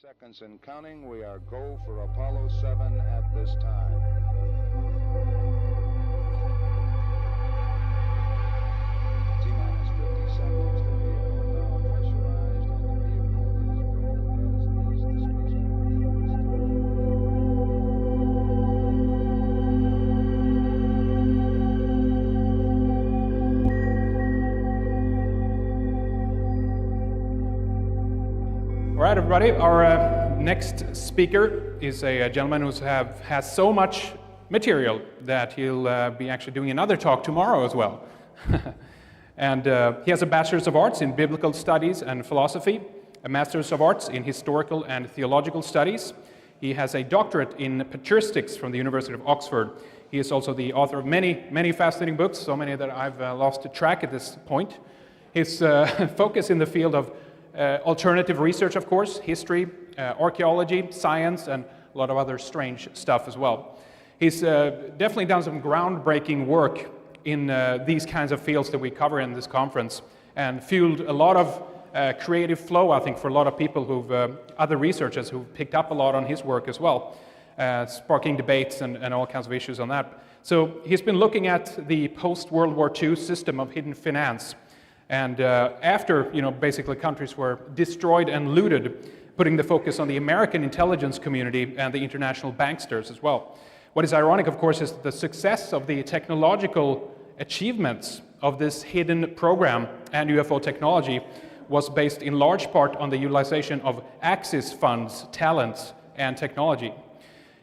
Seconds and counting. We are go for Apollo 7 at this time. T-minus 50 seconds. The vehicle now pressurized and the vehicle is go, as is the All right, everybody, our next speaker is a gentleman who has so much material that he'll be actually doing another talk tomorrow as well. And he has a Bachelor's of Arts in Biblical Studies and Philosophy, a Master's of Arts in Historical and Theological Studies. He has a doctorate in Patristics from the University of Oxford. He is also the author of many, many fascinating books, so many that I've lost track at this point. His focus in the field of alternative research, of course, history, archaeology, science, and a lot of other strange stuff as well. He's definitely done some groundbreaking work in these kinds of fields that we cover in this conference, and fueled a lot of creative flow, I think, for a lot of people other researchers who've picked up a lot on his work as well, sparking debates and all kinds of issues on that. So he's been looking at the post-World War II system of hidden finance. And after, basically countries were destroyed and looted, putting the focus on the American intelligence community and the international banksters as well. What is ironic, of course, is the success of the technological achievements of this hidden program and UFO technology was based in large part on the utilization of Axis funds, talents, and technology.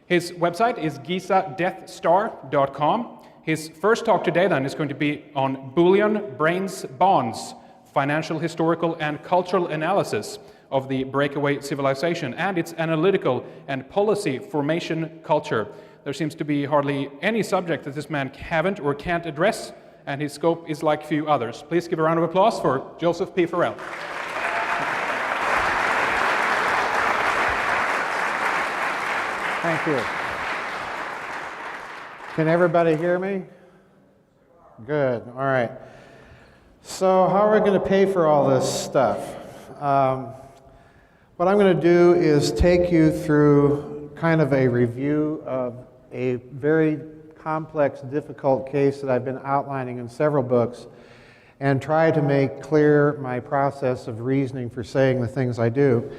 His website is gizadeathstar.com. His first talk today then is going to be on Bullion, Brains, Bonds, Financial, Historical, and Cultural Analysis of the Breakaway Civilization and its analytical and policy formation culture. There seems to be hardly any subject that this man haven't or can't address, and his scope is like few others. Please give a round of applause for Joseph P. Farrell. Thank you. Can everybody hear me? Good, all right. So how are we going to pay for all this stuff? What I'm going to do is take you through kind of a review of a very complex, difficult case that I've been outlining in several books and try to make clear my process of reasoning for saying the things I do.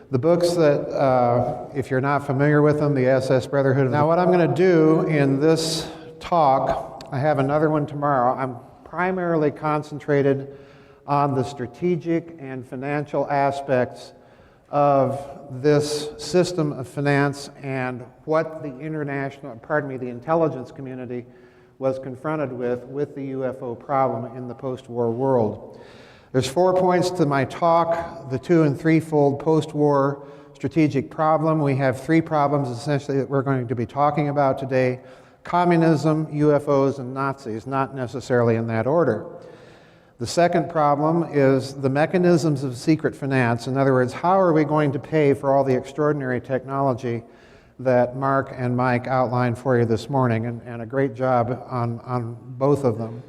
The books that, if you're not familiar with them, the SS Brotherhood. Now what I'm going to do in this talk, I have another one tomorrow, I'm primarily concentrated on the strategic and financial aspects of this system of finance and what the the intelligence community was confronted with the UFO problem in the post-war world. There's 4 points to my talk, the 2- and 3-fold post-war strategic problem. We have 3 problems essentially that we're going to be talking about today: communism, UFOs, and Nazis, not necessarily in that order. The second problem is the mechanisms of secret finance. In other words, how are we going to pay for all the extraordinary technology that Mark and Mike outlined for you this morning, and a great job on both of them.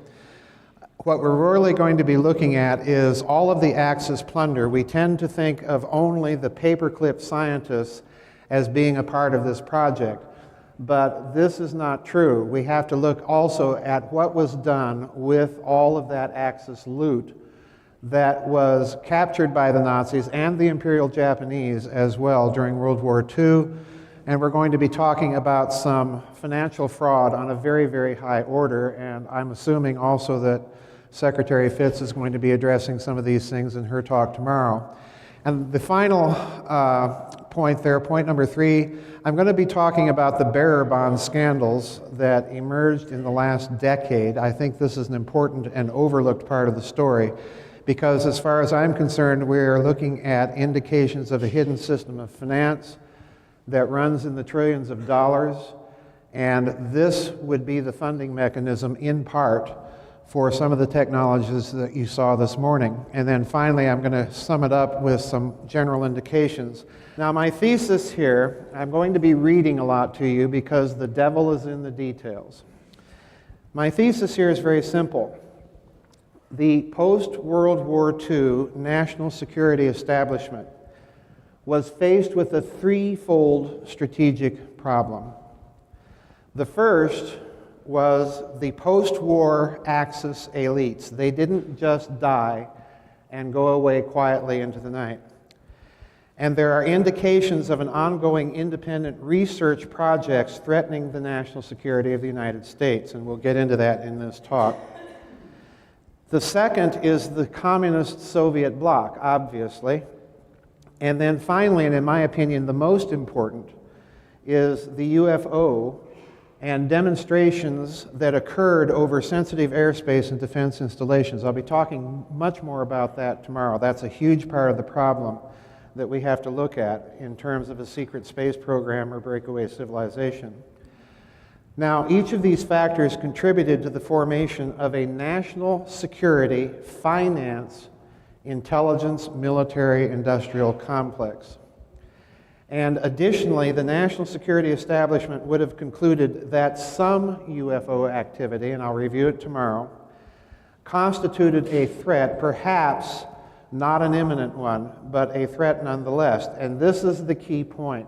What we're really going to be looking at is all of the Axis plunder. We tend to think of only the paperclip scientists as being a part of this project, but this is not true. We have to look also at what was done with all of that Axis loot that was captured by the Nazis and the Imperial Japanese as well during World War II. And we're going to be talking about some financial fraud on a very, very high order, and I'm assuming also that Secretary Fitz is going to be addressing some of these things in her talk tomorrow. And the final point there, point number 3, I'm going to be talking about the bearer bond scandals that emerged in the last decade. I think this is an important and overlooked part of the story, because as far as I'm concerned, we're looking at indications of a hidden system of finance that runs in the trillions of dollars, and this would be the funding mechanism in part for some of the technologies that you saw this morning. And then finally, I'm going to sum it up with some general indications. Now, my thesis here, I'm going to be reading a lot to you because the devil is in the details. My thesis here is very simple. The post-World War II national security establishment was faced with a threefold strategic problem. The first was the post-war Axis elites. They didn't just die and go away quietly into the night. And there are indications of an ongoing independent research projects threatening the national security of the United States, and we'll get into that in this talk. The second is the communist Soviet bloc, obviously. And then finally, and in my opinion the most important, is the UFO and demonstrations that occurred over sensitive airspace and defense installations. I'll be talking much more about that tomorrow. That's a huge part of the problem that we have to look at in terms of a secret space program or breakaway civilization. Now, each of these factors contributed to the formation of a national security, finance, intelligence, military, industrial complex. And additionally, the national security establishment would have concluded that some UFO activity, and I'll review it tomorrow, constituted a threat, perhaps not an imminent one, but a threat nonetheless. And this is the key point.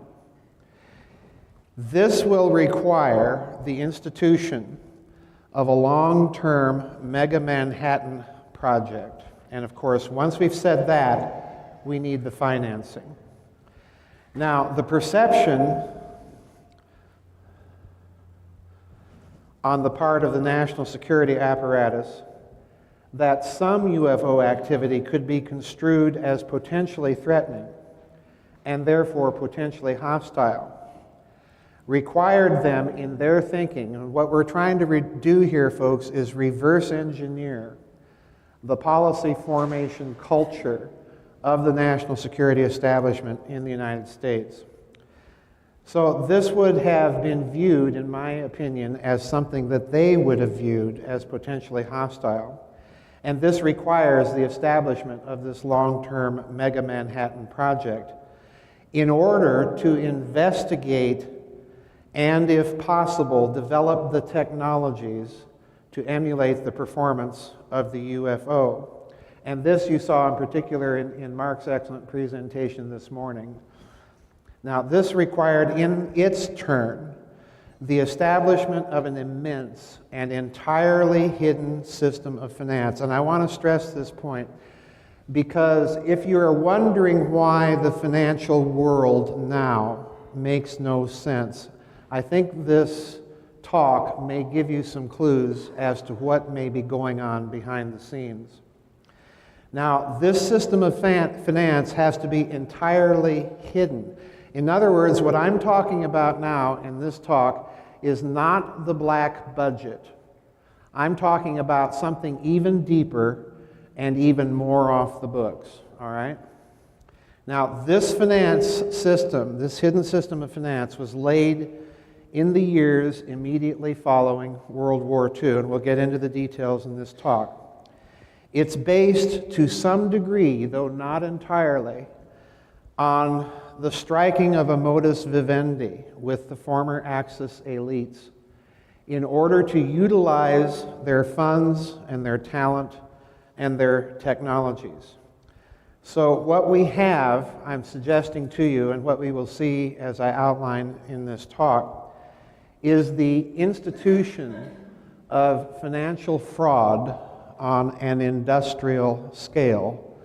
This will require the institution of a long-term mega Manhattan project. And of course, once we've said that, we need the financing. Now, the perception on the part of the national security apparatus that some UFO activity could be construed as potentially threatening and therefore potentially hostile required them in their thinking, and what we're trying to do here, folks, is reverse engineer the policy formation culture of the national security establishment in the United States. So this would have been viewed, in my opinion, as something that they would have viewed as potentially hostile. And this requires the establishment of this long-term mega Manhattan project in order to investigate and, if possible, develop the technologies to emulate the performance of the UFO. And this you saw in particular in Mark's excellent presentation this morning. Now, this required in its turn the establishment of an immense and entirely hidden system of finance. And I want to stress this point because if you're wondering why the financial world now makes no sense, I think this talk may give you some clues as to what may be going on behind the scenes. Now, this system of finance has to be entirely hidden. In other words, what I'm talking about now in this talk is not the black budget. I'm talking about something even deeper and even more off the books, all right? Now, this finance system, this hidden system of finance, was laid in the years immediately following World War II, and we'll get into the details in this talk. It's based to some degree, though not entirely, on the striking of a modus vivendi with the former Axis elites in order to utilize their funds and their talent and their technologies. So what we have, I'm suggesting to you, and what we will see as I outline in this talk, is the institution of financial fraud on an industrial scale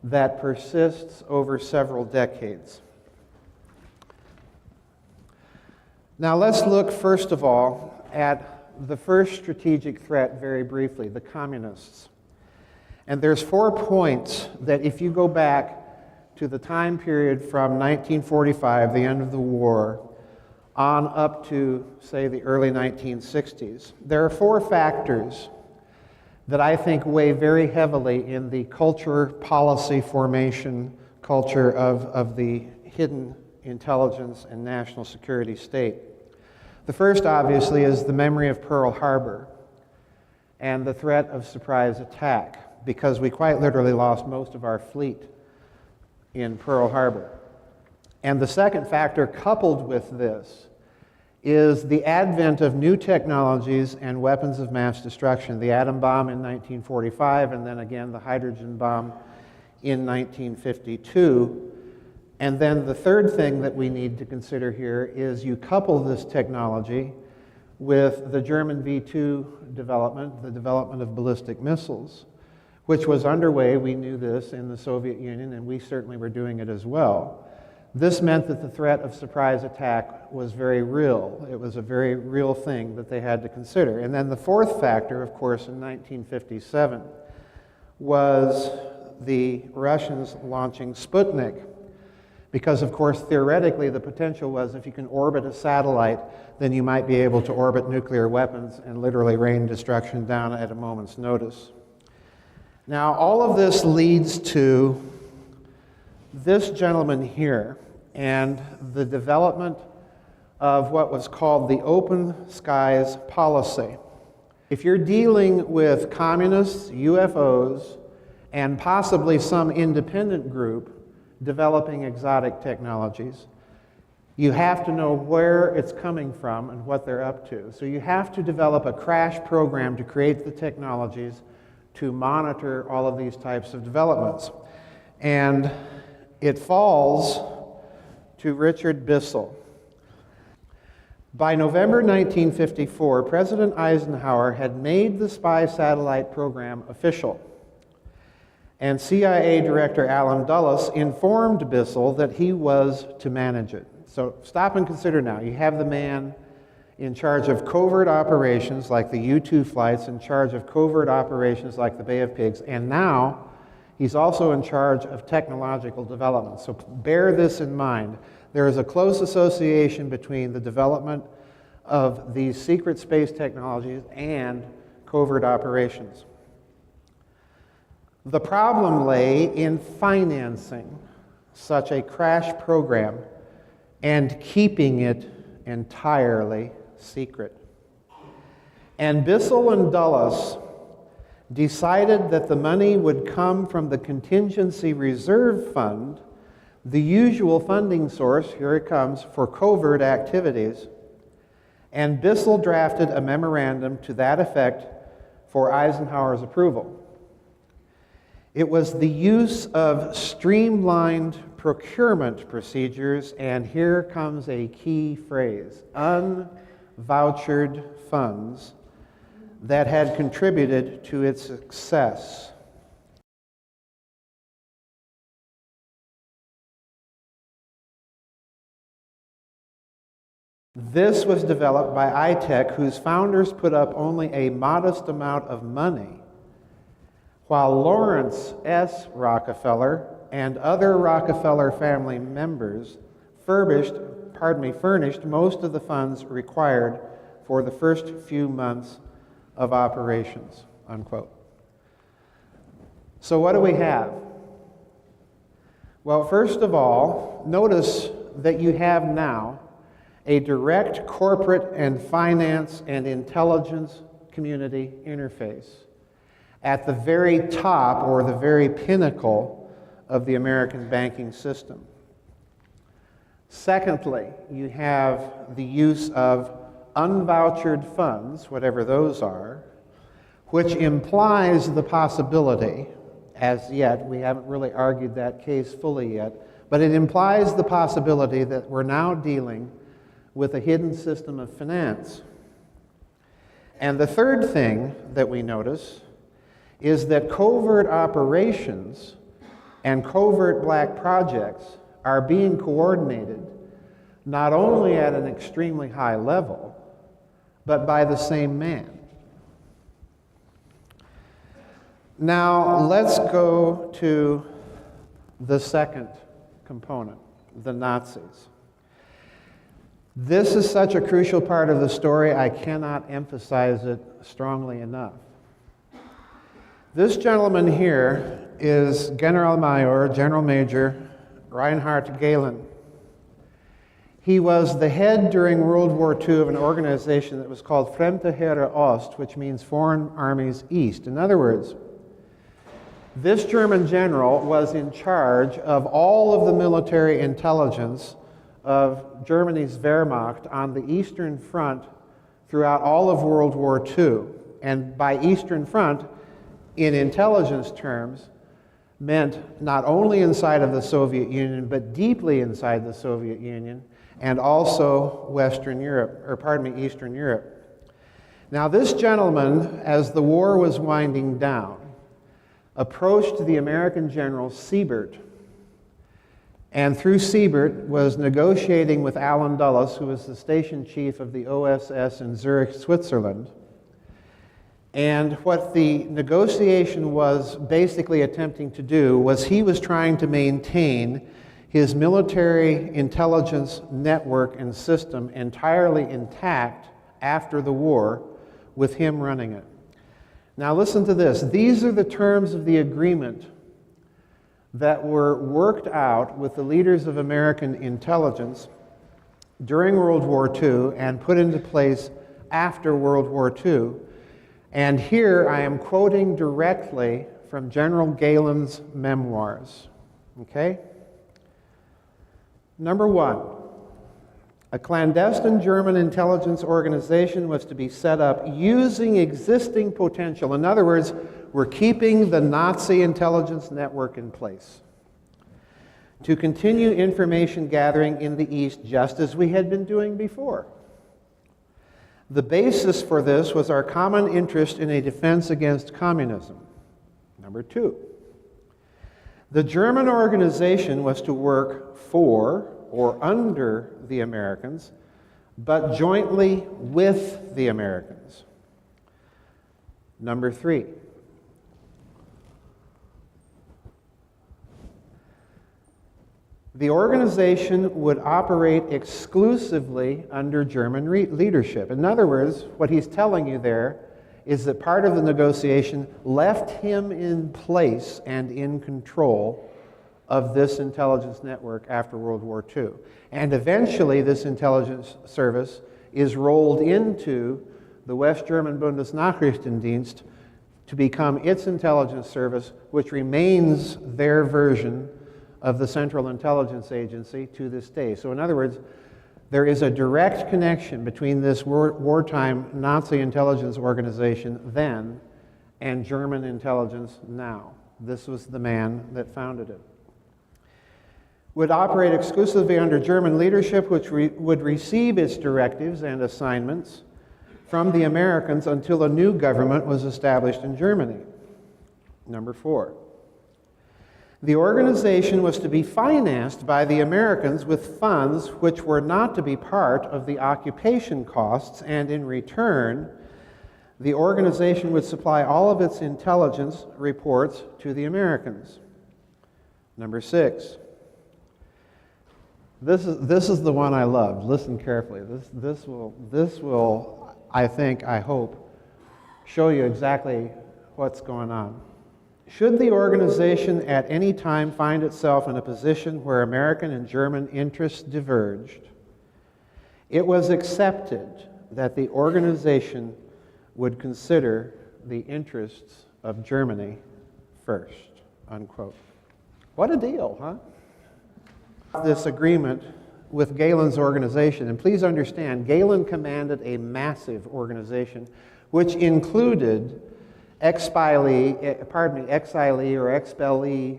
that persists over several decades. Now let's look first of all at the first strategic threat very briefly, the communists. And there's 4 points that if you go back to the time period from 1945, the end of the war, on up to, say, the early 1960s, there are 4 factors that I think weigh very heavily in the culture policy formation culture of the hidden intelligence and national security state. The first, obviously, is the memory of Pearl Harbor and the threat of surprise attack, because we quite literally lost most of our fleet in Pearl Harbor. And the second factor coupled with this is the advent of new technologies and weapons of mass destruction, the atom bomb in 1945 and then again the hydrogen bomb in 1952, And then the third thing that we need to consider here is you couple this technology with the German V2 development, the development of ballistic missiles, which was underway. We knew this in the Soviet Union, and we certainly were doing it as well. This meant that the threat of surprise attack was very real. It was a very real thing that they had to consider. And then the fourth factor, of course, in 1957 was the Russians launching Sputnik. Because, of course, theoretically, the potential was if you can orbit a satellite, then you might be able to orbit nuclear weapons and literally rain destruction down at a moment's notice. Now, all of this leads to this gentleman here and the development of what was called the open skies policy. If you're dealing with communists, UFOs, and possibly some independent group developing exotic technologies, you have to know where it's coming from and what they're up to. So you have to develop a crash program to create the technologies to monitor all of these types of developments. And it falls to Richard Bissell. By November 1954, President Eisenhower had made the spy satellite program official. And CIA Director Allen Dulles informed Bissell that he was to manage it. So stop and consider now. You have the man in charge of covert operations like the U-2 flights, in charge of covert operations like the Bay of Pigs, and now he's also in charge of technological development. So bear this in mind. There is a close association between the development of these secret space technologies and covert operations. The problem lay in financing such a crash program and keeping it entirely secret. And Bissell and Dulles decided that the money would come from the Contingency Reserve Fund, the usual funding source, here it comes, for covert activities. And Bissell drafted a memorandum to that effect for Eisenhower's approval. It was the use of streamlined procurement procedures, and here comes a key phrase, unvouchered funds, that had contributed to its success. This was developed by iTech, whose founders put up only a modest amount of money, while Lawrence S. Rockefeller and other Rockefeller family members furnished most of the funds required for the first few months of operations, unquote. So what do we have? Well, first of all, notice that you have now a direct corporate and finance and intelligence community interface at the very top or the very pinnacle of the American banking system. Secondly, you have the use of unvouchered funds, whatever those are, which implies the possibility, as yet, we haven't really argued that case fully yet, but it implies the possibility that we're now dealing with a hidden system of finance. And the third thing that we notice is that covert operations and covert black projects are being coordinated not only at an extremely high level, but by the same man. Now, let's go to the second component, the Nazis. This is such a crucial part of the story, I cannot emphasize it strongly enough. This gentleman here is General Major Reinhard Gehlen. He was the head during World War II of an organization that was called Fremde Heere Ost, which means Foreign Armies East. In other words, this German general was in charge of all of the military intelligence of Germany's Wehrmacht on the Eastern Front throughout all of World War II. And by Eastern Front, in intelligence terms, meant not only inside of the Soviet Union, but deeply inside the Soviet Union, and also Eastern Europe. Now, this gentleman, as the war was winding down, approached the American general Siebert, and through Siebert was negotiating with Allen Dulles, who was the station chief of the OSS in Zurich, Switzerland. And what the negotiation was basically attempting to do was he was trying to maintain his military intelligence network and system entirely intact after the war, with him running it. Now listen to this. These are the terms of the agreement that were worked out with the leaders of American intelligence during World War II and put into place after World War II. And here I am quoting directly from General Galen's memoirs. Okay? Number one, a clandestine German intelligence organization was to be set up using existing potential. In other words, we're keeping the Nazi intelligence network in place to continue information gathering in the East just as we had been doing before. The basis for this was our common interest in a defense against communism. Number two, the German organization was to work for or under the Americans, but jointly with the Americans. Number three, the organization would operate exclusively under German leadership. In other words, what he's telling you there is that part of the negotiation left him in place and in control of this intelligence network after World War II. And eventually this intelligence service is rolled into the West German Bundesnachrichtendienst to become its intelligence service, which remains their version of the Central Intelligence Agency to this day. So in other words, there is a direct connection between this wartime Nazi intelligence organization then and German intelligence now. This was the man that founded it. Would operate exclusively under German leadership, which would receive its directives and assignments from the Americans until a new government was established in Germany. Number four, the organization was to be financed by the Americans with funds which were not to be part of the occupation costs, and in return, the organization would supply all of its intelligence reports to the Americans. Number six, this is the one I loved. Listen carefully. This will, I hope, show you exactly what's going on. Should the organization at any time find itself in a position where American and German interests diverged, it was accepted that the organization would consider the interests of Germany first, unquote. What a deal, huh? This agreement with Galen's organization, and please understand, Galen commanded a massive organization which included exilee or expellee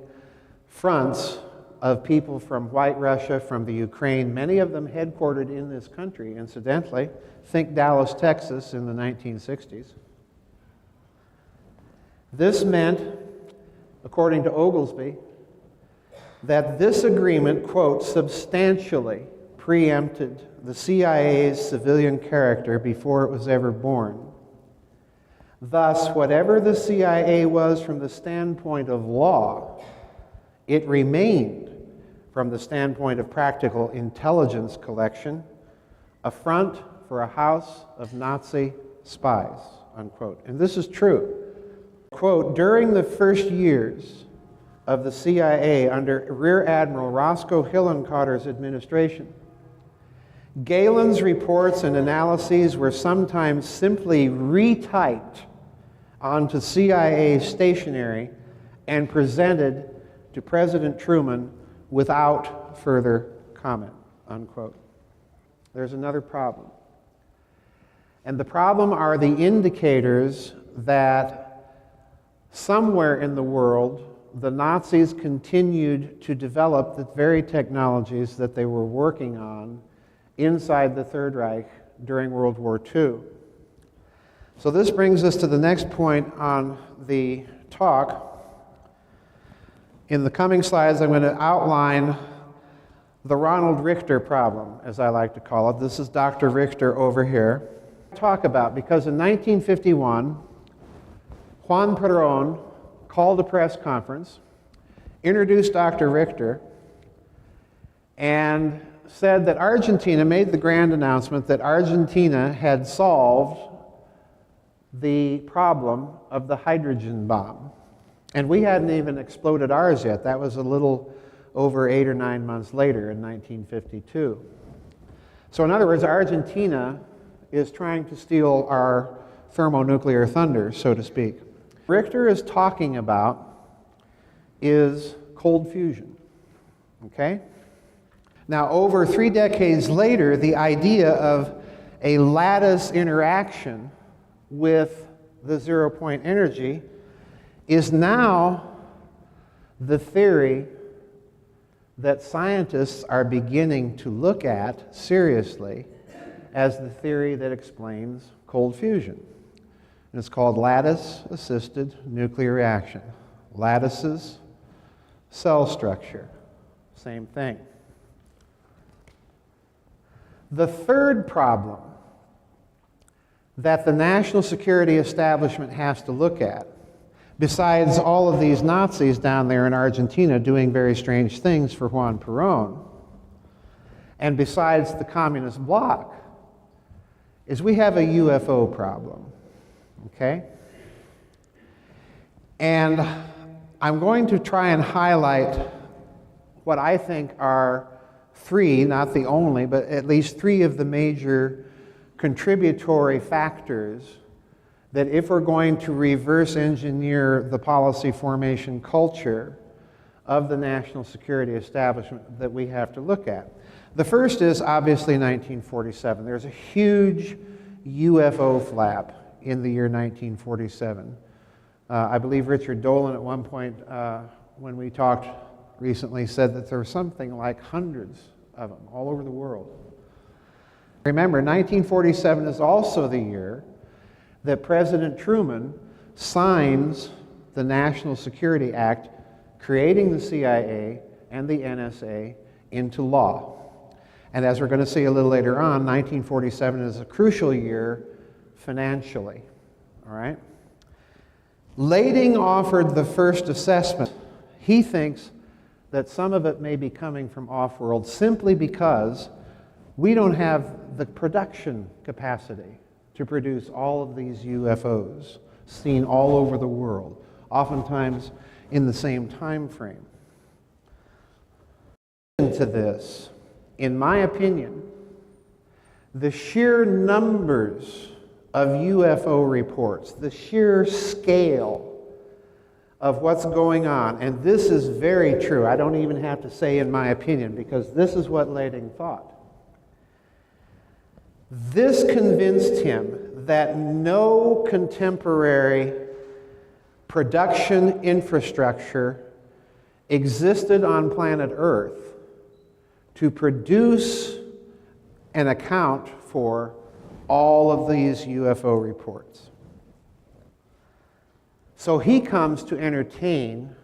fronts of people from White Russia, from the Ukraine, many of them headquartered in this country, incidentally. Think Dallas, Texas in the 1960s. This meant, according to Oglesby, that this agreement, quote, substantially preempted the CIA's civilian character before it was ever born. Thus, whatever the CIA was from the standpoint of law, it remained, from the standpoint of practical intelligence collection, a front for a house of Nazi spies, unquote. And this is true. Quote, during the first years of the CIA under Rear Admiral Roscoe Hillenkoetter's administration, Galen's reports and analyses were sometimes simply retyped onto CIA stationery and presented to President Truman without further comment, unquote. There's another problem. And the problem are the indicators that somewhere in the world the Nazis continued to develop the very technologies that they were working on inside the Third Reich during World War II. So this brings us to the next point on the talk. In the coming slides, I'm going to outline the Ronald Richter problem, as I like to call it. This is Dr. Richter over here. Talk about, because in 1951, Juan Perón called a press conference, introduced Dr. Richter, and said that Argentina made the grand announcement that Argentina had solved the problem of the hydrogen bomb. And we hadn't even exploded ours yet. That was a little over 8 or 9 months later in 1952. So in other words, Argentina is trying to steal our thermonuclear thunder, so to speak. Richter is talking about is cold fusion, okay? Now, over 3 decades later, the idea of a lattice interaction with the zero-point energy is now the theory that scientists are beginning to look at seriously as the theory that explains cold fusion. And it's called lattice-assisted nuclear reaction. Lattices, cell structure, same thing. The third problem that the national security establishment has to look at, besides all of these Nazis down there in Argentina doing very strange things for Juan Perón, and besides the communist bloc, is we have a UFO problem, okay? And I'm going to try and highlight what I think are 3, not the only, but at least 3 of the major contributory factors that if we're going to reverse engineer the policy formation culture of the national security establishment that we have to look at. The first is obviously 1947. There's a huge UFO flap in the year 1947. I believe Richard Dolan at one point when we talked recently said that there were something like hundreds of them all over the world. Remember, 1947 is also the year that President Truman signs the National Security Act, creating the CIA and the NSA into law. And as we're going to see a little later on, 1947 is a crucial year financially. All right? Lading offered the first assessment. He thinks that some of it may be coming from off-world simply because we don't have the production capacity to produce all of these UFOs seen all over the world, oftentimes in the same time frame. To this, in my opinion, the sheer numbers of UFO reports, the sheer scale of what's going on, and this is very true. I don't even have to say in my opinion, because this is what Lading thought. This convinced him that no contemporary production infrastructure existed on planet Earth to produce and account for all of these UFO reports. So he comes to entertain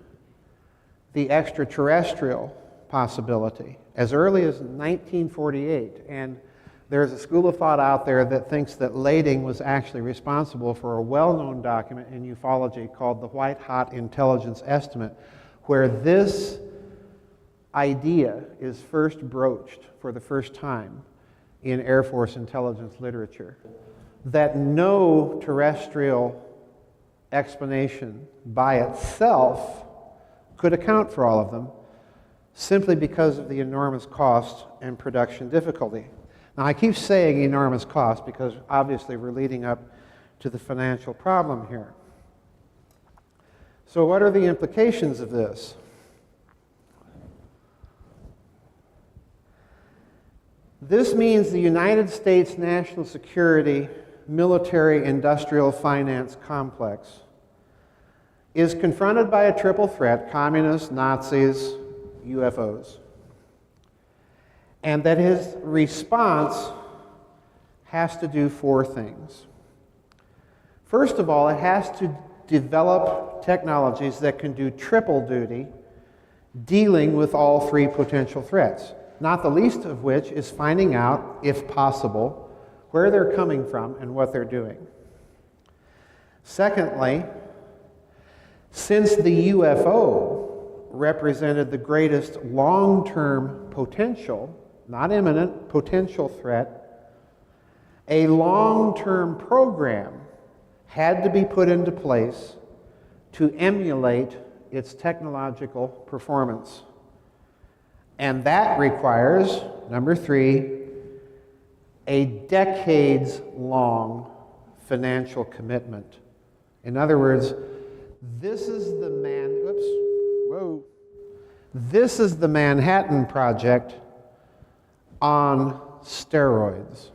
the extraterrestrial possibility as early as 1948. And there's a school of thought out there that thinks that Lading was actually responsible for a well-known document in ufology called the White Hot Intelligence Estimate, where this idea is first broached for the first time in Air Force intelligence literature, that no terrestrial explanation by itself could account for all of them simply because of the enormous cost and production difficulty. Now, I keep saying enormous cost because obviously we're leading up to the financial problem here. So what are the implications of this? This means the United States national security military industrial finance complex is confronted by a triple threat: communists, Nazis, UFOs. And that his response has to do four things. First of all, it has to develop technologies that can do triple duty, dealing with all three potential threats, not the least of which is finding out, if possible, where they're coming from and what they're doing. Secondly, since the UFO represented the greatest long-term potential, not imminent, potential threat, a long-term program had to be put into place to emulate its technological performance. And that requires, number three, a decades-long financial commitment. In other words, this is the This is the Manhattan Project on steroids.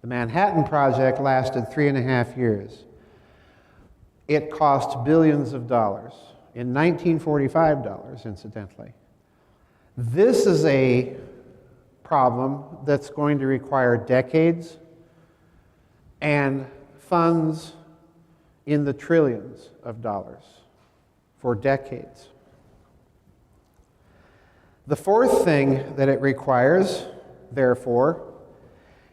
The Manhattan Project lasted 3.5 years. It cost billions of dollars, in 1945 dollars, incidentally. This is a problem that's going to require decades and funds in the trillions of dollars for decades. The fourth thing that it requires, therefore,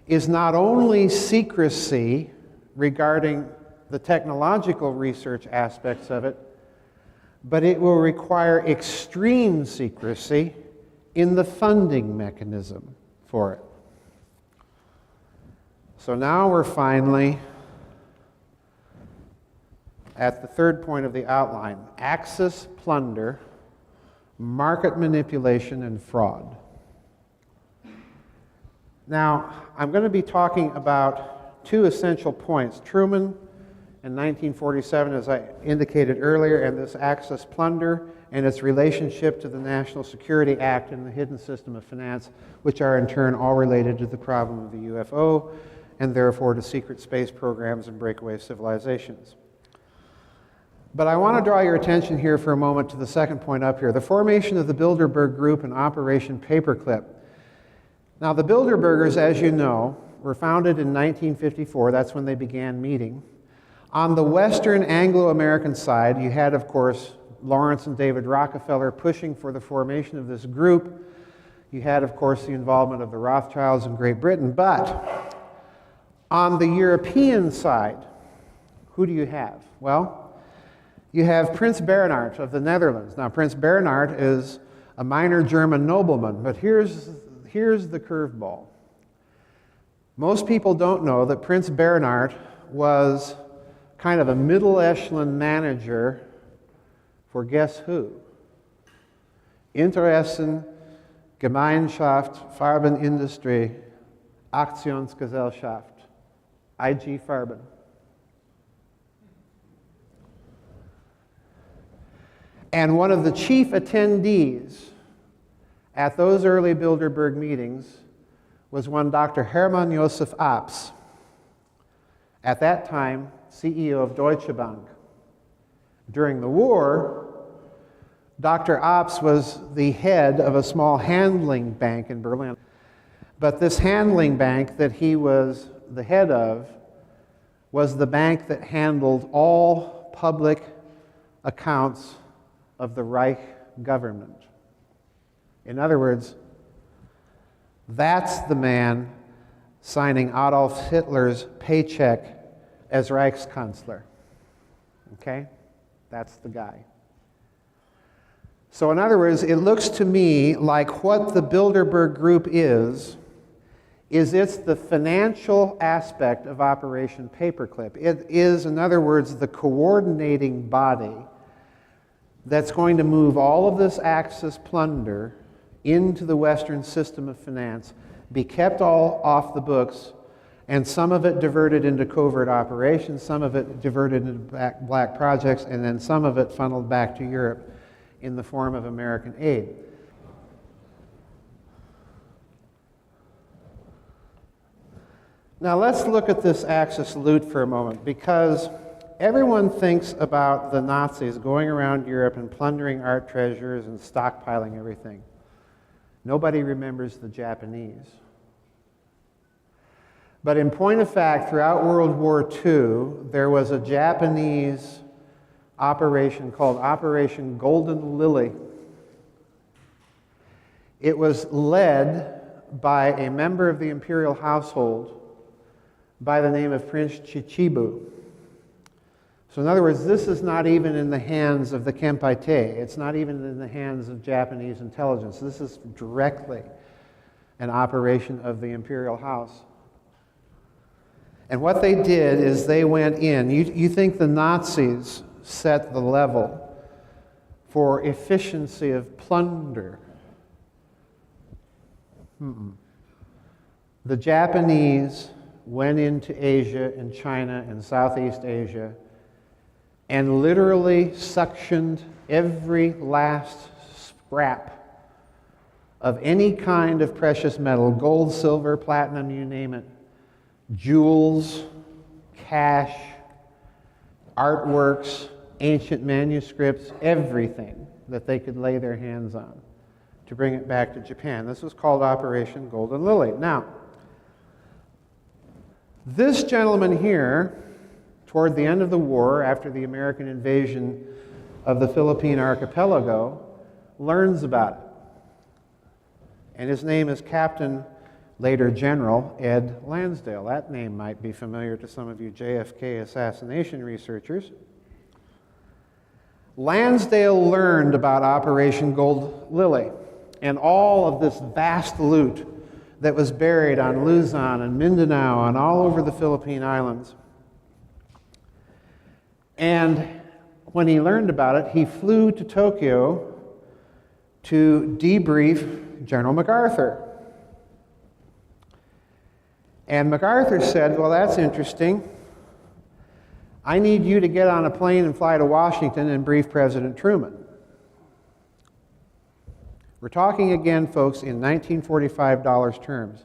is not only secrecy regarding the technological research aspects of it, but it will require extreme secrecy in the funding mechanism for it. So now we're finally at the third point of the outline: Axis plunder, market manipulation, and fraud. Now, I'm going to be talking about two essential points: Truman in 1947, as I indicated earlier, and this Axis plunder and its relationship to the National Security Act and the hidden system of finance, which are in turn all related to the problem of the UFO and therefore to secret space programs and breakaway civilizations. But I want to draw your attention here for a moment to the second point up here: the formation of the Bilderberg Group and Operation Paperclip. Now, the Bilderbergers, as you know, were founded in 1954. That's when they began meeting. On the Western Anglo-American side, you had, of course, Lawrence and David Rockefeller pushing for the formation of this group. You had, of course, the involvement of the Rothschilds in Great Britain. But on the European side, who do you have? Well, you have Prince Bernhard of the Netherlands. Now, Prince Bernhard is a minor German nobleman, but here's the curveball. Most people don't know that Prince Bernhard was kind of a middle echelon manager for guess who? Interessen, Gemeinschaft, Farbenindustrie, Aktionsgesellschaft, IG Farben. And one of the chief attendees at those early Bilderberg meetings was one Dr. Hermann Josef Abs, at that time CEO of Deutsche Bank. During the war, Dr. Abs was the head of a small handling bank in Berlin. But this handling bank that he was the head of was the bank that handled all public accounts of the Reich government. In other words, that's the man signing Adolf Hitler's paycheck as Reichskanzler. Okay? That's the guy. So in other words, it looks to me like what the Bilderberg Group is it's the financial aspect of Operation Paperclip. It is, in other words, the coordinating body that's going to move all of this Axis plunder into the Western system of finance, be kept all off the books, and some of it diverted into covert operations, some of it diverted into black projects, and then some of it funneled back to Europe in the form of American aid. Now let's look at this Axis loot for a moment, because everyone thinks about the Nazis going around Europe and plundering art treasures and stockpiling everything. Nobody remembers the Japanese. But in point of fact, throughout World War II, there was a Japanese operation called Operation Golden Lily. It was led by a member of the imperial household by the name of Prince Chichibu. So in other words, this is not even in the hands of the Kempeitai. It's not even in the hands of Japanese intelligence. This is directly an operation of the imperial house. And what they did is they went in. You think the Nazis set the level for efficiency of plunder. The Japanese went into Asia and China and Southeast Asia and literally suctioned every last scrap of any kind of precious metal, gold, silver, platinum, you name it, jewels, cash, artworks, ancient manuscripts, everything that they could lay their hands on to bring it back to Japan. This was called Operation Golden Lily. Now, this gentleman here, toward the end of the war, after the American invasion of the Philippine archipelago, learns about it. And his name is Captain, later General, Ed Lansdale. That name might be familiar to some of you JFK assassination researchers. Lansdale learned about Operation Gold Lily and all of this vast loot that was buried on Luzon and Mindanao and all over the Philippine Islands. And when he learned about it, he flew to Tokyo to debrief General MacArthur. And MacArthur said, well, that's interesting. I need you to get on a plane and fly to Washington and brief President Truman. We're talking again, folks, in 1945 dollars terms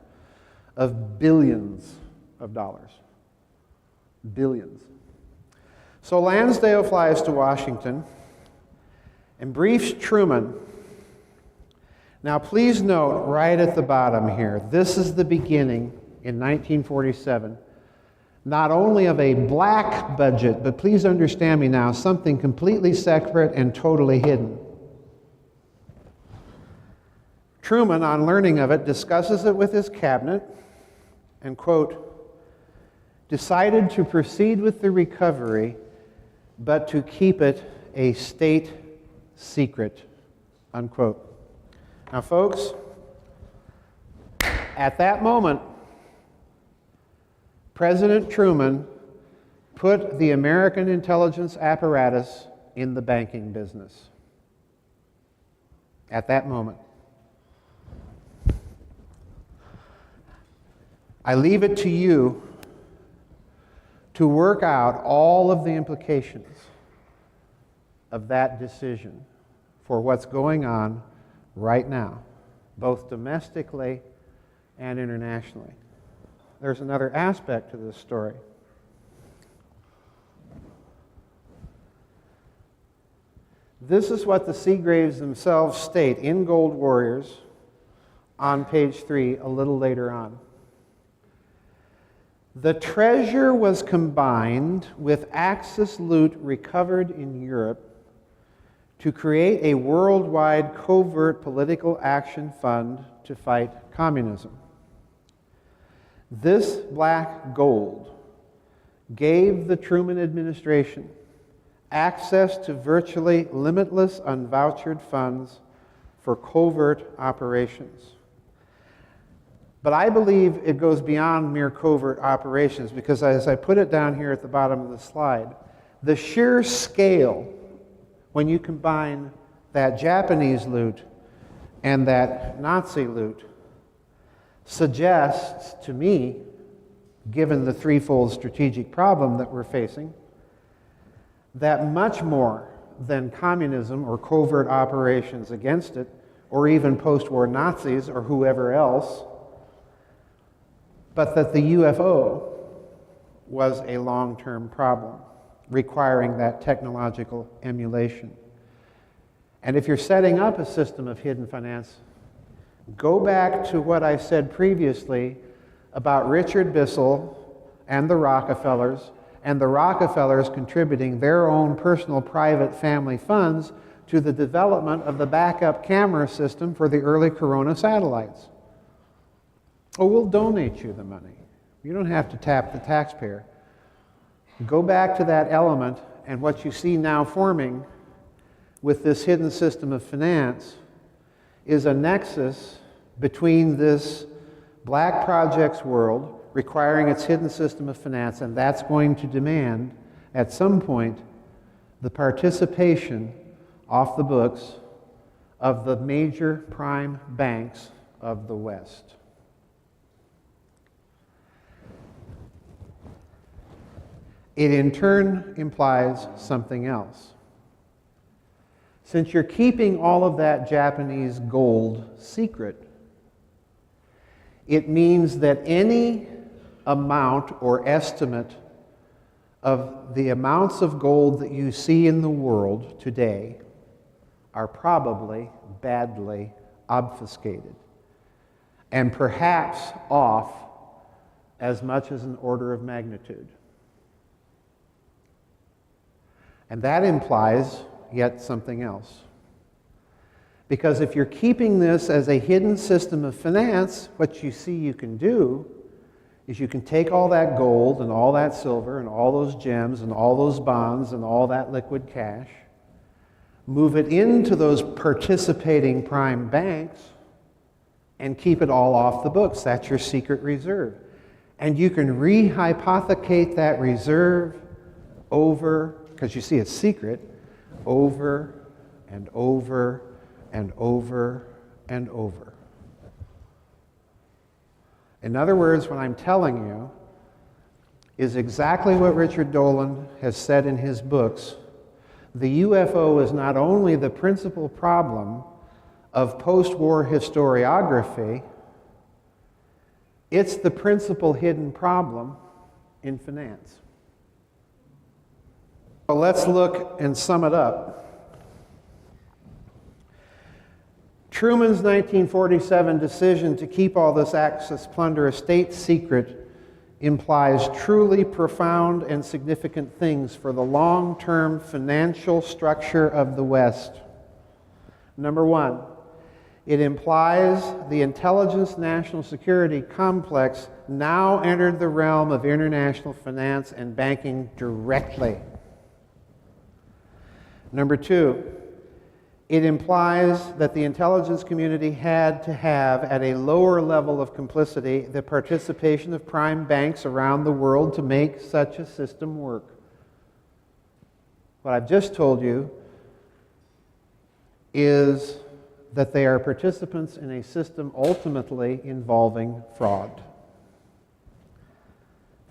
of billions of dollars. Billions. So Lansdale flies to Washington and briefs Truman. Now please note right at the bottom here, this is the beginning in 1947, not only of a black budget, but please understand me now, something completely separate and totally hidden. Truman, on learning of it, discusses it with his cabinet and, quote, decided to proceed with the recovery, but to keep it a state secret, unquote. Now, folks, at that moment, President Truman put the American intelligence apparatus in the banking business. At that moment. I leave it to you to work out all of the implications of that decision for what's going on right now, both domestically and internationally. There's another aspect to this story. This is what the Seagraves themselves state in Gold Warriors on page 3 a little later on. The treasure was combined with Axis loot recovered in Europe to create a worldwide covert political action fund to fight communism. This black gold gave the Truman administration access to virtually limitless unvouchered funds for covert operations. But I believe it goes beyond mere covert operations because, as I put it down here at the bottom of the slide, the sheer scale, when you combine that Japanese loot and that Nazi loot, suggests to me, given the threefold strategic problem that we're facing, that much more than communism or covert operations against it, or even post-war Nazis or whoever else, but that the UFO was a long-term problem. requiring that technological emulation. And if you're setting up a system of hidden finance, go back to what I said previously about Richard Bissell and the Rockefellers contributing their own personal private family funds to the development of the backup camera system for the early Corona satellites. Oh, we'll donate you the money. You don't have to tap the taxpayer. Go back to that element, and what you see now forming with this hidden system of finance is a nexus between this black projects world requiring its hidden system of finance, and that's going to demand, at some point, the participation off the books of the major prime banks of the West. It in turn implies something else. Since you're keeping all of that Japanese gold secret, it means that any amount or estimate of the amounts of gold that you see in the world today are probably badly obfuscated, and perhaps off as much as an order of magnitude. And that implies yet something else. Because if you're keeping this as a hidden system of finance, what you see you can do is you can take all that gold and all that silver and all those gems and all those bonds and all that liquid cash, move it into those participating prime banks, and keep it all off the books. That's your secret reserve. And you can rehypothecate that reserve over, because you see it's secret, over and over and over and over. In other words, what I'm telling you is exactly what Richard Dolan has said in his books. The UFO is not only the principal problem of post-war historiography, it's the principal hidden problem in finance. So let's look and sum it up. Truman's 1947 decision to keep all this Axis plunder a state secret implies truly profound and significant things for the long-term financial structure of the West. Number one, it implies the intelligence national security complex now entered the realm of international finance and banking directly. Number two, it implies that the intelligence community had to have, at a lower level of complicity, the participation of prime banks around the world to make such a system work. What I've just told you is that they are participants in a system ultimately involving fraud.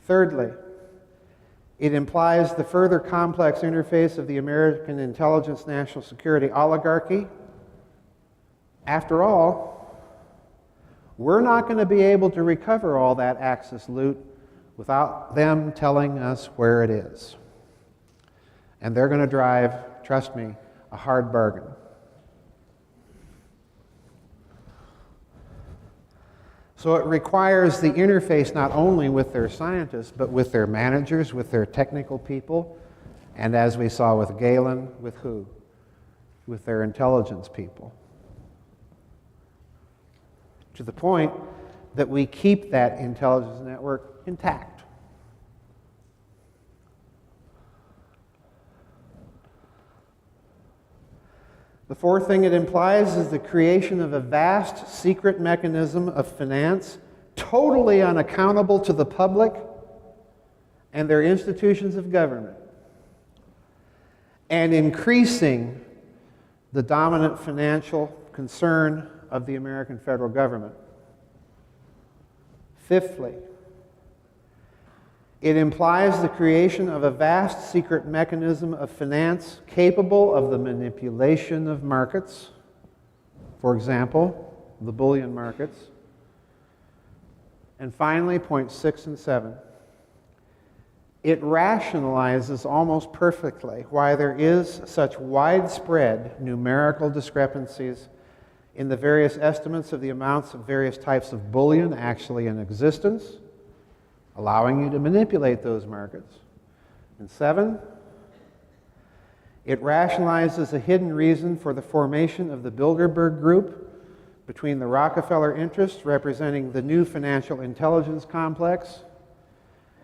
Thirdly, it implies the further complex interface of the American intelligence national security oligarchy. After all, we're not going to be able to recover all that Axis loot without them telling us where it is. And they're going to drive, trust me, a hard bargain. So it requires the interface not only with their scientists, but with their managers, with their technical people, and as we saw with Galen, with who? With their intelligence people. To the point that we keep that intelligence network intact. The fourth thing it implies is the creation of a vast secret mechanism of finance, totally unaccountable to the public and their institutions of government, and increasing the dominant financial concern of the American federal government. Fifthly, it implies the creation of a vast secret mechanism of finance capable of the manipulation of markets, for example, the bullion markets. And finally, points 6 and 7. it rationalizes almost perfectly why there is such widespread numerical discrepancies in the various estimates of the amounts of various types of bullion actually in existence, allowing you to manipulate those markets. And 7, it rationalizes a hidden reason for the formation of the Bilderberg Group between the Rockefeller interests representing the new financial intelligence complex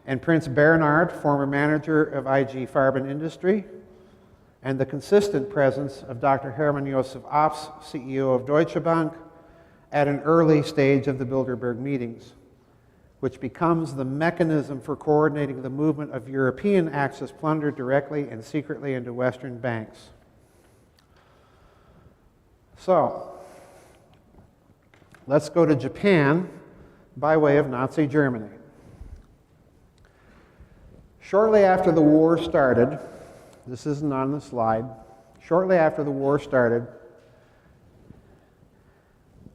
and Prince Bernhard, former manager of IG Farben Industry, and the consistent presence of Dr. Hermann Josef Ops, CEO of Deutsche Bank, at an early stage of the Bilderberg meetings, which becomes the mechanism for coordinating the movement of European Axis plunder directly and secretly into Western banks. So, let's go to Japan by way of Nazi Germany. Shortly after the war started, this isn't on the slide, shortly after the war started,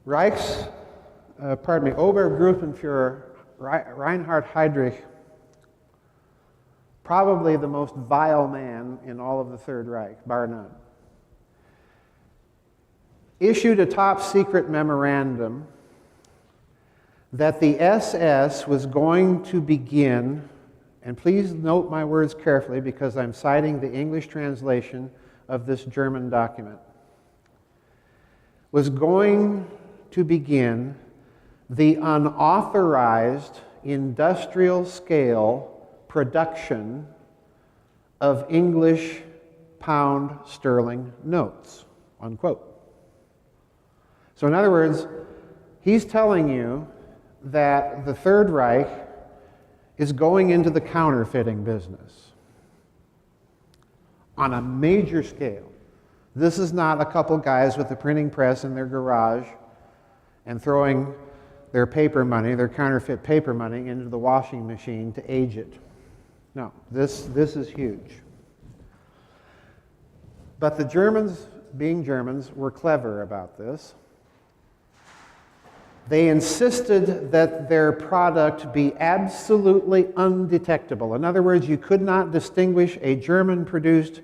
Obergruppenführer Reinhard Heydrich, probably the most vile man in all of the Third Reich, bar none, issued a top secret memorandum that the SS was going to begin, and please note my words carefully because I'm citing the English translation of this German document, was going to begin the unauthorized industrial scale production of English pound sterling notes, unquote. So in other words, he's telling you that the Third Reich is going into the counterfeiting business on a major scale. This is not a couple guys with a printing press in their garage and throwing their paper money, their counterfeit paper money, into the washing machine to age it. No, this is huge. But the Germans, being Germans, were clever about this. They insisted that their product be absolutely undetectable. In other words, you could not distinguish a German-produced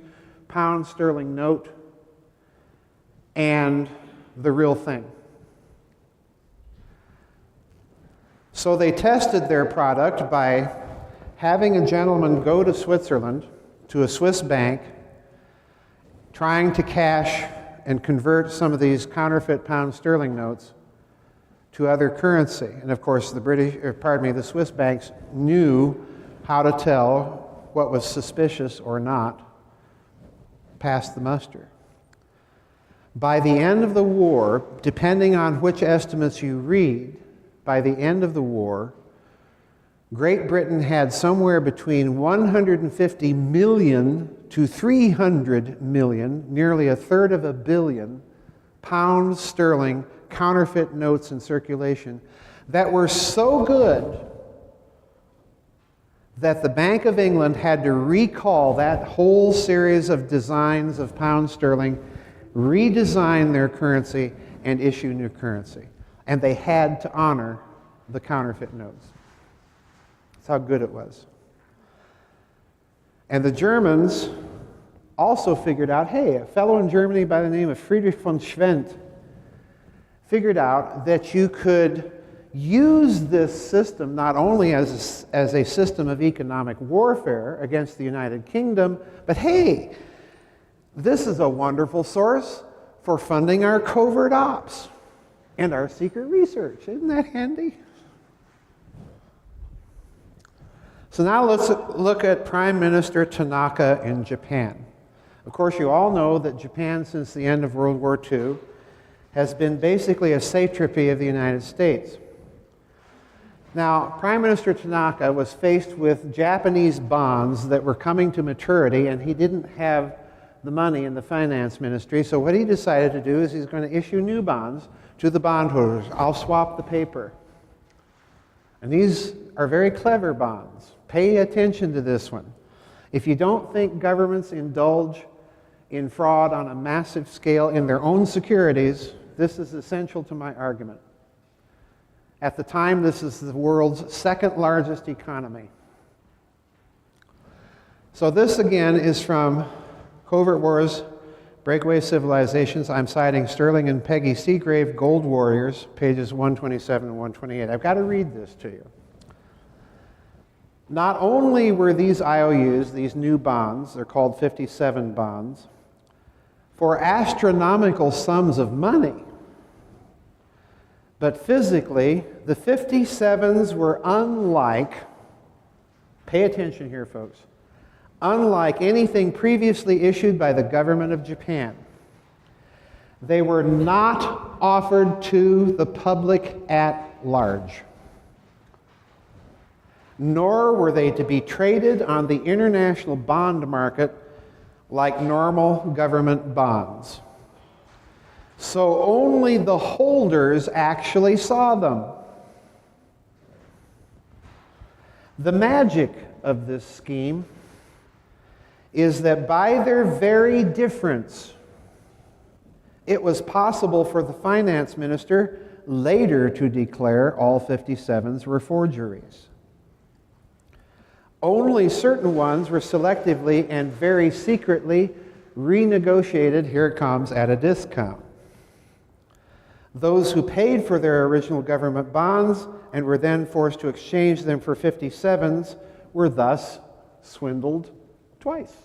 pound sterling note and the real thing. So they tested their product by having a gentleman go to Switzerland, to a Swiss bank, trying to cash and convert some of these counterfeit pound sterling notes to other currency. And of course, the Swiss banks knew how to tell what was suspicious or not, passed the muster. By the end of the war, depending on which estimates you read, by the end of the war, Great Britain had somewhere between 150 million to 300 million, nearly a third of a billion, pounds sterling counterfeit notes in circulation that were so good that the Bank of England had to recall that whole series of designs of pound sterling, redesign their currency, and issue new currency. And they had to honor the counterfeit notes. That's how good it was. And the Germans also figured out, hey, a fellow in Germany by the name of Friedrich von Schwendt figured out that you could use this system not only as a system of economic warfare against the United Kingdom, but hey, this is a wonderful source for funding our covert ops and our secret research. Isn't that handy? So now let's look at Prime Minister Tanaka in Japan. Of course, you all know that Japan, since the end of World War II, has been basically a satrapy of the United States. Now, Prime Minister Tanaka was faced with Japanese bonds that were coming to maturity, and he didn't have the money in the finance ministry, so what he decided to do is he's going to issue new bonds to the bondholders. I'll swap the paper. And these are very clever bonds. Pay attention to this one. If you don't think governments indulge in fraud on a massive scale in their own securities, this is essential to my argument. At the time, this is the world's second largest economy. So this again is from Covert Wars, Breakaway Civilizations. I'm citing Sterling and Peggy Seagrave, Gold Warriors, pages 127 and 128. I've got to read this to you. Not only were these IOUs, these new bonds, they're called 57 bonds, for astronomical sums of money, but physically, the 57s were unlike, pay attention here, folks, unlike anything previously issued by the government of Japan. They were not offered to the public at large, nor were they to be traded on the international bond market like normal government bonds. So only the holders actually saw them. The magic of this scheme is that by their very difference, it was possible for the finance minister later to declare all 57s were forgeries. Only certain ones were selectively and very secretly renegotiated, here it comes, at a discount. Those who paid for their original government bonds and were then forced to exchange them for 57s were thus swindled twice.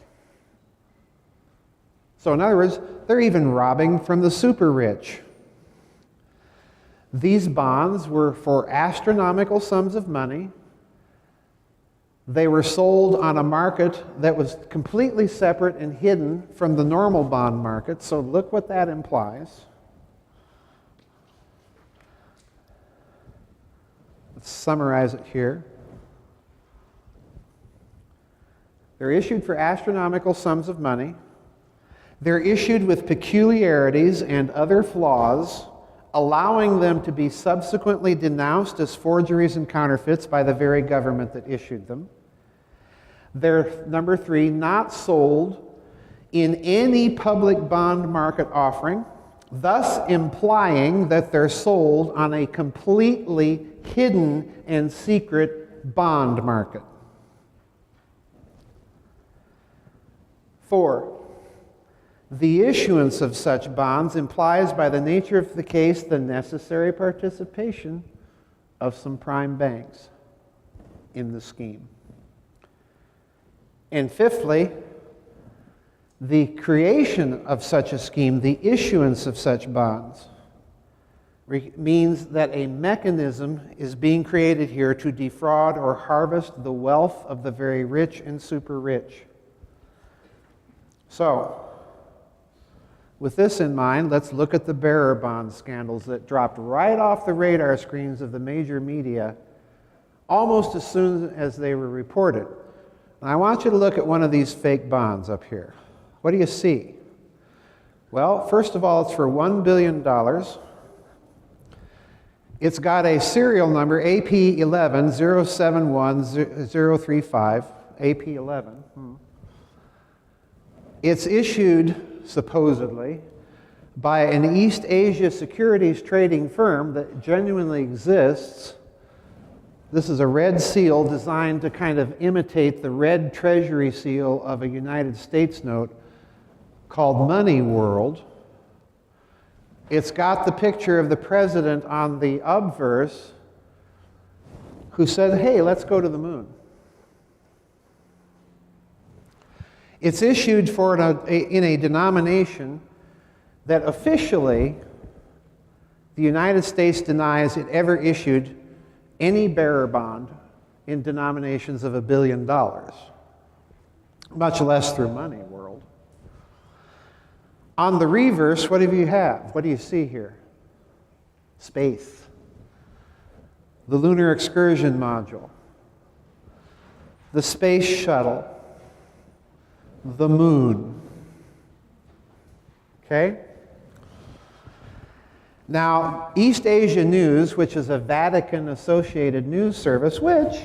So in other words, they're even robbing from the super rich. These bonds were for astronomical sums of money. They were sold on a market that was completely separate and hidden from the normal bond market. So look what that implies. Let's summarize it here. They're issued for astronomical sums of money. They're issued with peculiarities and other flaws, allowing them to be subsequently denounced as forgeries and counterfeits by the very government that issued them. They're, number 3, not sold in any public bond market offering, thus implying that they're sold on a completely hidden and secret bond market. 4, the issuance of such bonds implies by the nature of the case the necessary participation of some prime banks in the scheme. And 5thly, the creation of such a scheme, the issuance of such bonds, means that a mechanism is being created here to defraud or harvest the wealth of the very rich and super rich. So, with this in mind, let's look at the bearer bond scandals that dropped right off the radar screens of the major media almost as soon as they were reported. And I want you to look at one of these fake bonds up here. What do you see? Well, first of all, it's for $1 billion. It's got a serial number, AP11 071035, AP11. It's issued, supposedly, by an East Asia securities trading firm that genuinely exists. This is a red seal designed to kind of imitate the red treasury seal of a United States note called Money World. It's got the picture of the president on the obverse who said, hey, let's go to the moon. It's issued in a denomination that officially the United States denies it ever issued any bearer bond in denominations of $1 billion, much less through Money World. On the reverse, what do you have? What do you see here? Space. The Lunar Excursion Module. The Space Shuttle. The Moon. Okay? Now, East Asia News, which is a Vatican-associated news service, which,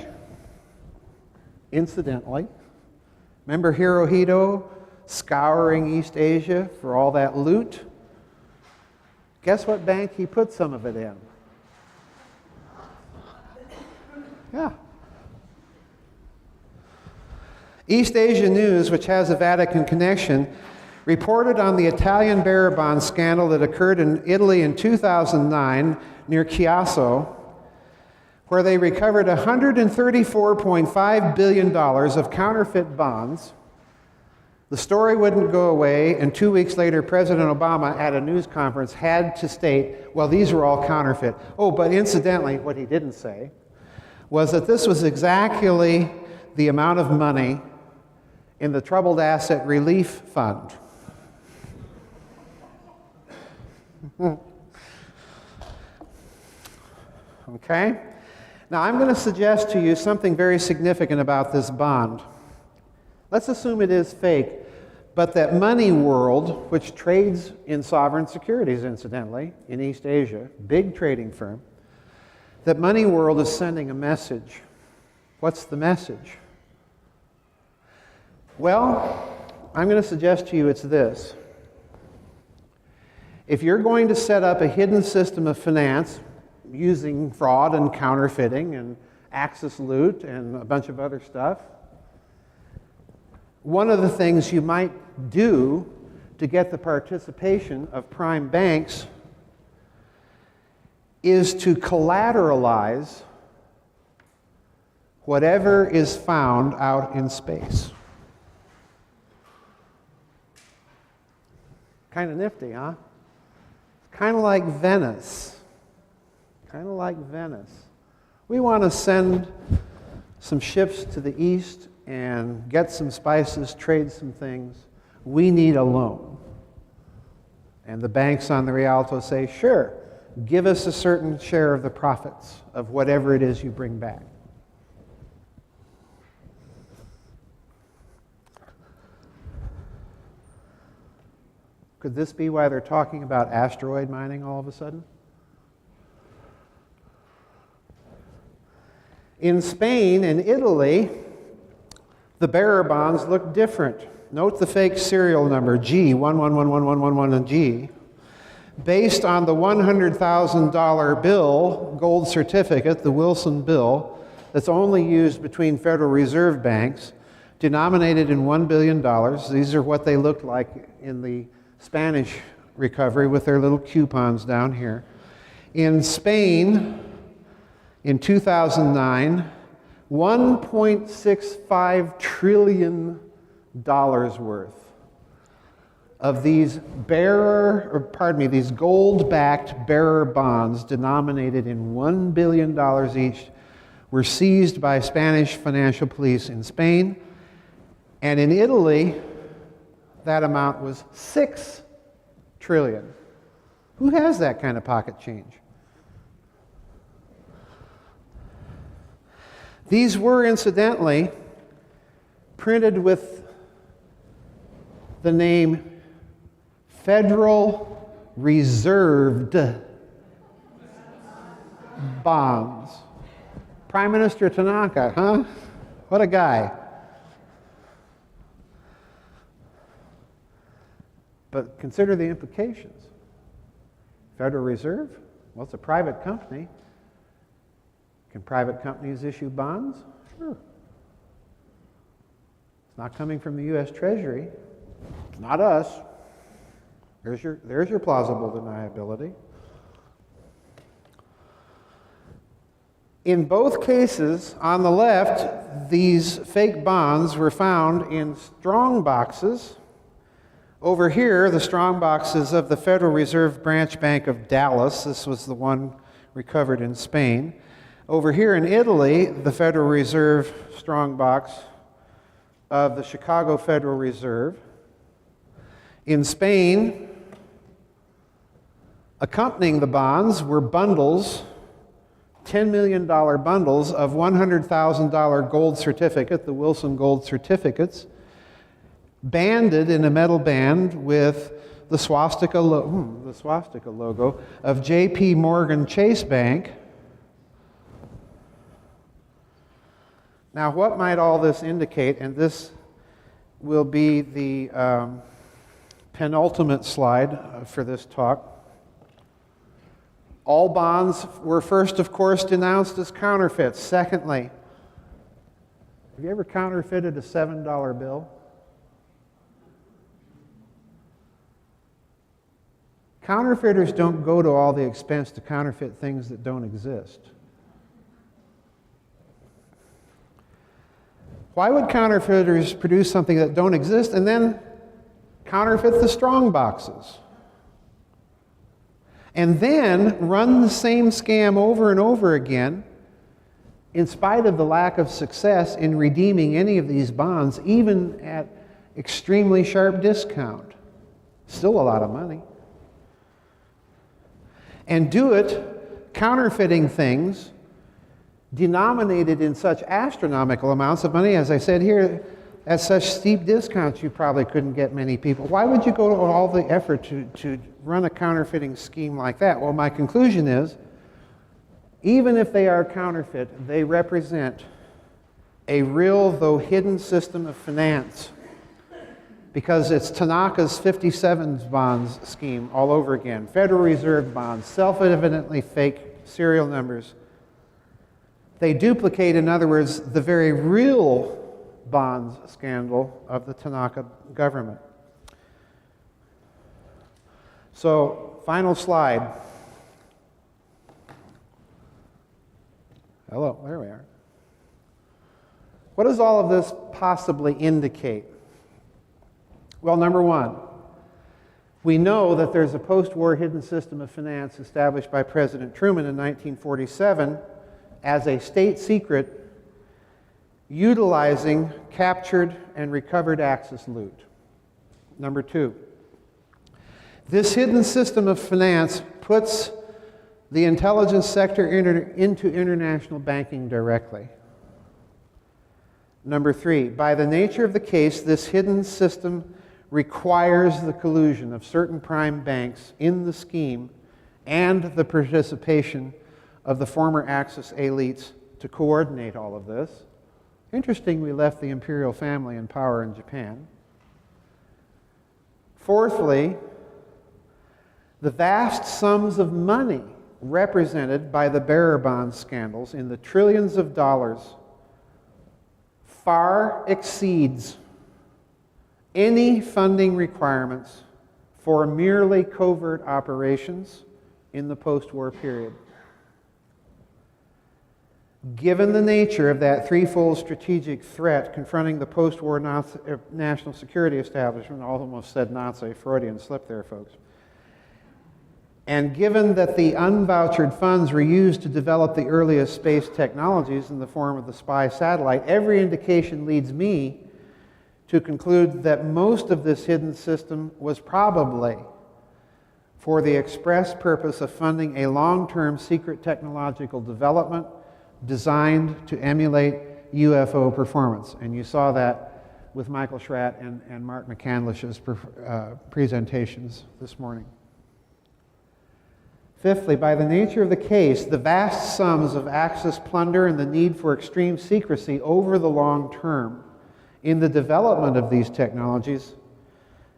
incidentally, remember Hirohito scouring East Asia for all that loot? Guess what bank he put some of it in? Yeah. East Asia News, which has a Vatican connection, reported on the Italian bearer bond scandal that occurred in Italy in 2009 near Chiasso, where they recovered $134.5 billion of counterfeit bonds. The story wouldn't go away, and 2 weeks later, President Obama at a news conference had to state, well, these were all counterfeit. Oh, but incidentally, what he didn't say was that this was exactly the amount of money in the Troubled Asset Relief Fund. Okay? Now, I'm going to suggest to you something very significant about this bond. Let's assume it is fake, but that Money World, which trades in sovereign securities, incidentally, in East Asia, big trading firm, that Money World is sending a message. What's the message? Well, I'm going to suggest to you it's this. If you're going to set up a hidden system of finance using fraud and counterfeiting and Axis loot and a bunch of other stuff, one of the things you might do to get the participation of prime banks is to collateralize whatever is found out in space. Kind of nifty, huh? Kind of like Venice. Kind of like Venice. We want to send some ships to the east and get some spices, trade some things. We need a loan. And the banks on the Rialto say, sure, give us a certain share of the profits of whatever it is you bring back. Could this be why they're talking about asteroid mining all of a sudden? In Spain and Italy, the bearer bonds look different. Note the fake serial number, G, 111111 and G, based on the $100,000 bill, gold certificate, the Wilson bill, that's only used between Federal Reserve banks, denominated in $1 billion. These are what they looked like in the Spanish recovery with their little coupons down here. In Spain, in 2009, $1.65 trillion worth of these these gold-backed bearer bonds denominated in $1 billion each were seized by Spanish financial police in Spain. And in Italy, that amount was $6 trillion. Who has that kind of pocket change? These were, incidentally, printed with the name Federal Reserved bonds. Prime Minister Tanaka, huh? What a guy. But consider the implications. Federal Reserve, well, it's a private company. Can private companies issue bonds? Sure. It's not coming from the U.S. Treasury. It's not us. There's your plausible deniability. In both cases, on the left, these fake bonds were found in strong boxes. Over here, the strong boxes of the Federal Reserve Branch Bank of Dallas. This was the one recovered in Spain. Over here in Italy, the Federal Reserve strong box of the Chicago Federal Reserve. In Spain, accompanying the bonds were bundles, $10 million bundles of $100,000 gold certificate, the Wilson gold certificates, banded in a metal band with the swastika logo of J.P. Morgan Chase Bank. Now, what might all this indicate? And this will be the penultimate slide for this talk. All bonds were first, of course, denounced as counterfeits. Secondly, Have you ever counterfeited a $7 bill? Counterfeiters don't go to all the expense to counterfeit things that don't exist. Why would counterfeiters produce something that don't exist and then counterfeit the strong boxes? And then run the same scam over and over again in spite of the lack of success in redeeming any of these bonds, even at extremely sharp discount. Still a lot of money. And do it counterfeiting things denominated in such astronomical amounts of money, as I said here, at such steep discounts you probably couldn't get many people. Why would you go to all the effort to run a counterfeiting scheme like that? Well, my conclusion is, even if they are counterfeit, they represent a real, though hidden, system of finance, because it's Tanaka's 57 bonds scheme all over again. Federal Reserve bonds, self-evidently fake serial numbers. They duplicate, in other words, the very real bonds scandal of the Tanaka government. So, final slide. Hello, there we are. What does all of this possibly indicate? Well, number one, we know that there's a post-war hidden system of finance established by President Truman in 1947 as a state secret, utilizing captured and recovered Axis loot. Number two, this hidden system of finance puts the intelligence sector into international banking directly. Number three, by the nature of the case, this hidden system requires the collusion of certain prime banks in the scheme and the participation of the former Axis elites to coordinate all of this. Interesting, we left the imperial family in power in Japan. Fourthly, the vast sums of money represented by the bearer bond scandals in the trillions of dollars far exceeds any funding requirements for merely covert operations in the post-war period. Given the nature of that threefold strategic threat confronting the post-war national security establishment, almost said Nazi, Freudian slip there, folks, and given that the unvouchered funds were used to develop the earliest space technologies in the form of the spy satellite, every indication leads me to conclude that most of this hidden system was probably for the express purpose of funding a long-term secret technological development designed to emulate UFO performance. And you saw that with Michael Schratt and Mark McCandlish's presentations this morning. Fifthly, by the nature of the case, the vast sums of Axis plunder and the need for extreme secrecy over the long term in the development of these technologies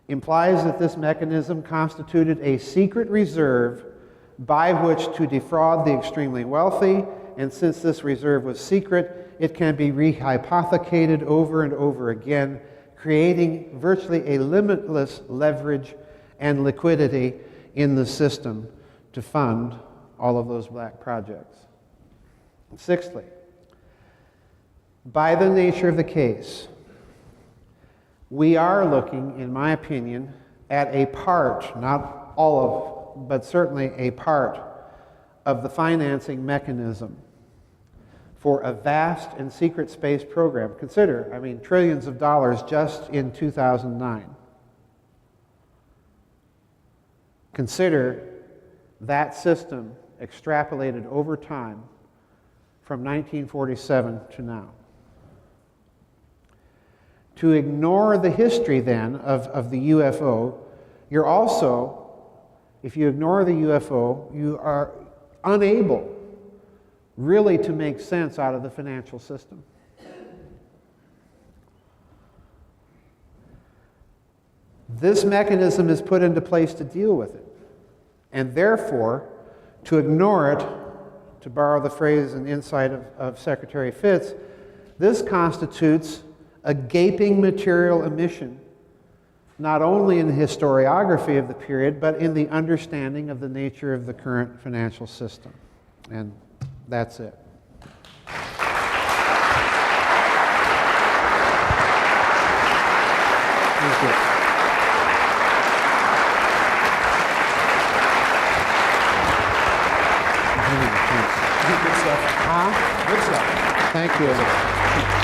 implies that this mechanism constituted a secret reserve by which to defraud the extremely wealthy, and since this reserve was secret, it can be rehypothecated over and over again, creating virtually a limitless leverage and liquidity in the system to fund all of those black projects. And sixthly, by the nature of the case, we are looking, in my opinion, at a part, not all of, but certainly a part of the financing mechanism for a vast and secret space program. Consider, trillions of dollars just in 2009. Consider that system extrapolated over time from 1947 to now. To ignore the history then of the UFO, you're also, if you ignore the UFO, you are unable really to make sense out of the financial system. This mechanism is put into place to deal with it. And therefore, to ignore it, to borrow the phrase and insight of Secretary Fitz, This constitutes a gaping material omission, not only in the historiography of the period, but in the understanding of the nature of the current financial system. And that's it. Thank you. Good stuff. Huh? Good stuff. Thank you.